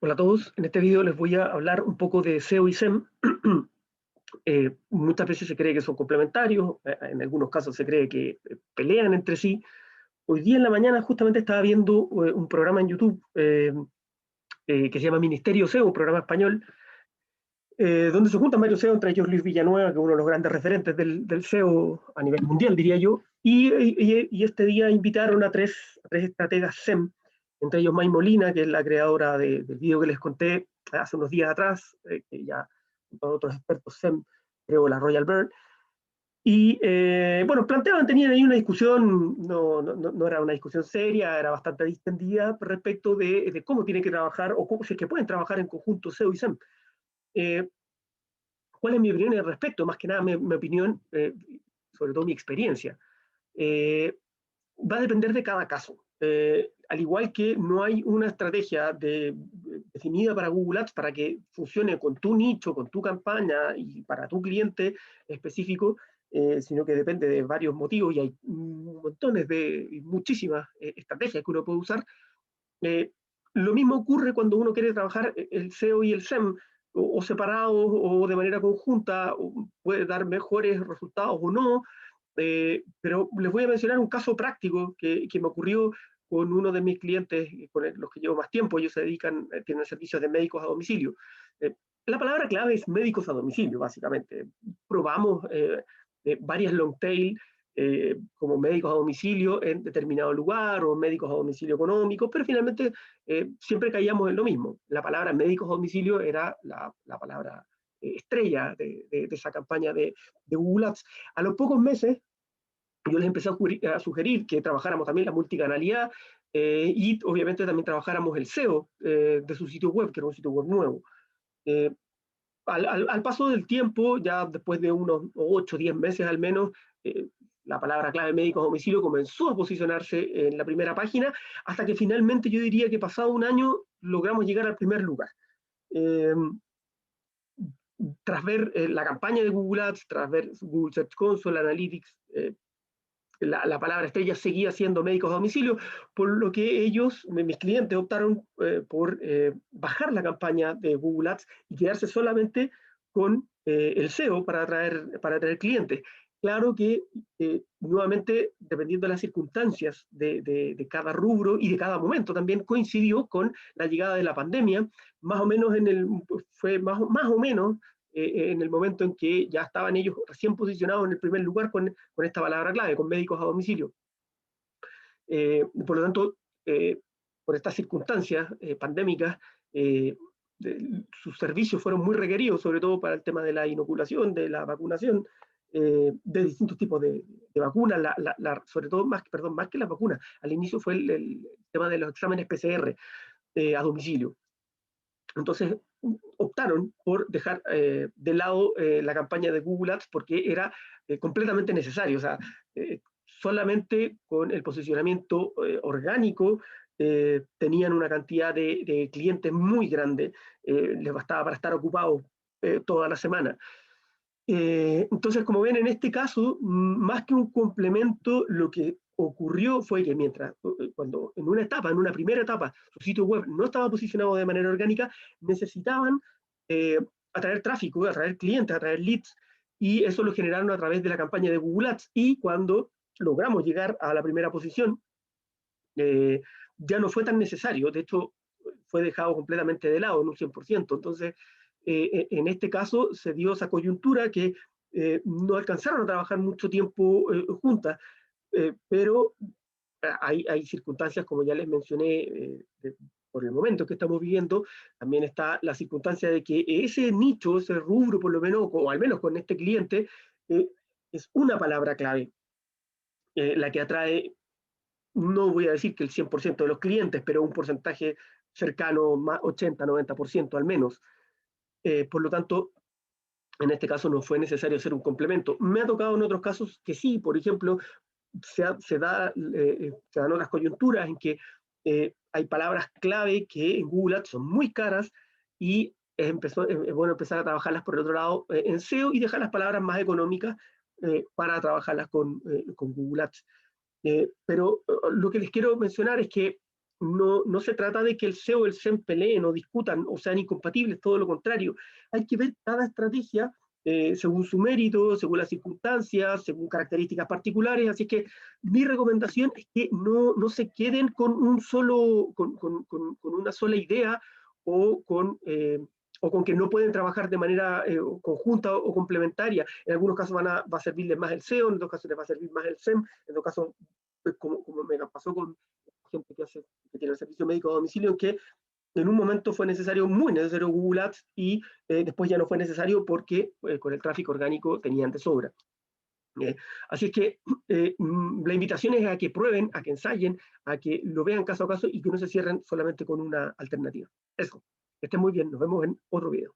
Hola a todos, en este video les voy a hablar un poco de SEO y SEM. Muchas veces se cree que son complementarios, en algunos casos se cree que pelean entre sí. Hoy día en la mañana justamente estaba viendo un programa en YouTube que se llama Ministerio SEO, un programa español, donde se juntan varios SEO, entre ellos Luis Villanueva, que es uno de los grandes referentes del SEO a nivel mundial, diría yo, y este día invitaron a tres estrategas SEM, entre ellos May Molina, que es la creadora del video que les conté hace unos días atrás, que ya con otros expertos SEM creó la Royal Bird, y bueno, tenían ahí una discusión, no era una discusión seria, era bastante distendida respecto de cómo tienen que trabajar o cómo, si es que pueden trabajar en conjunto SEO y SEM. Eh, ¿Cuál es mi opinión al respecto? Más que nada mi opinión, sobre todo mi experiencia. Eh, Va a depender de cada caso. Al igual que no hay una estrategia definida para Google Ads para que funcione con tu nicho, con tu campaña y para tu cliente específico, sino que depende de varios motivos y hay montones muchísimas estrategias que uno puede usar. Eh, lo mismo ocurre cuando uno quiere trabajar el SEO y el SEM o separados o de manera conjunta, o puede dar mejores resultados o no, pero les voy a mencionar un caso práctico que me ocurrió con uno de mis clientes, los que llevo más tiempo. Ellos se dedican, tienen servicios de médicos a domicilio. La palabra clave es médicos a domicilio, básicamente. Probamos varias long tail como médicos a domicilio en determinado lugar o médicos a domicilio económicos, pero finalmente siempre caíamos en lo mismo. La palabra médicos a domicilio era la palabra estrella de esa campaña de Google Ads. A los pocos meses yo les empecé a sugerir que trabajáramos también la multicanalidad y obviamente también trabajáramos el SEO de su sitio web, que era un sitio web nuevo. Eh, al paso del tiempo, ya después de unos 8 o 10 meses al menos, eh, la palabra clave médicos a domicilio comenzó a posicionarse en la primera página, hasta que finalmente yo diría que pasado un año logramos llegar al primer lugar. Eh, Tras ver la campaña de Google Ads, tras ver Google Search Console, Analytics, la palabra estrella seguía siendo médicos a domicilio, por lo que ellos, mis clientes, optaron por bajar la campaña de Google Ads y quedarse solamente con el SEO para atraer clientes. Claro que, nuevamente, dependiendo de las circunstancias de cada rubro y de cada momento, también coincidió con la llegada de la pandemia, más o menos fue más o menos en el momento en que ya estaban ellos recién posicionados en el primer lugar con esta palabra clave, con médicos a domicilio. Por lo tanto, por estas circunstancias pandémicas, eh, sus servicios fueron muy requeridos, sobre todo para el tema de la inoculación, de la vacunación, de distintos tipos de vacunas, sobre todo, más que las vacunas. Al inicio fue el tema de los exámenes PCR a domicilio. Entonces, optaron por dejar de lado la campaña de Google Ads porque era completamente necesario. O sea, solamente con el posicionamiento orgánico tenían una cantidad de clientes muy grande, les bastaba para estar ocupados toda la semana. Entonces, como ven, en este caso, más que un complemento, lo que ocurrió fue que cuando en una primera etapa, su sitio web no estaba posicionado de manera orgánica, necesitaban eh, atraer tráfico, atraer clientes, atraer leads, y eso lo generaron a través de la campaña de Google Ads. Y cuando logramos llegar a la primera posición, eh, ya no fue tan necesario. De hecho, fue dejado completamente de lado en un 100%. Entonces, en este caso se dio esa coyuntura que no alcanzaron a trabajar mucho tiempo juntas, pero hay circunstancias, como ya les mencioné, por el momento que estamos viviendo. También está la circunstancia de que ese nicho, ese rubro, por lo menos, o al menos con este cliente, eh, es una palabra clave, la que atrae, no voy a decir que el 100% de los clientes, pero un porcentaje cercano, más 80-90% al menos. Por lo tanto, en este caso no fue necesario hacer un complemento. Me ha tocado en otros casos que sí. Por ejemplo, se dan otras coyunturas en que hay palabras clave que en Google Ads son muy caras y es bueno empezar a trabajarlas por el otro lado en SEO y dejar las palabras más económicas para trabajarlas con Google Ads. Pero lo que les quiero mencionar es que no se trata de que el SEO y el SEM peleen o discutan o sean incompatibles, todo lo contrario. Hay que ver cada estrategia según su mérito, según las circunstancias, según características particulares. Así que mi recomendación es que no se queden con una sola idea o con que no pueden trabajar de manera conjunta o complementaria. En algunos casos va a servirles más el SEO, en otros casos les va a servir más el SEM, en otros casos, como me pasó con gente que tiene el servicio médico a domicilio, en que en un momento fue muy necesario Google Ads y después ya no fue necesario porque con el tráfico orgánico tenían de sobra. Así es que la invitación es a que prueben, a que ensayen, a que lo vean caso a caso y que no se cierren solamente con una alternativa. Eso. Que estén muy bien. Nos vemos en otro video.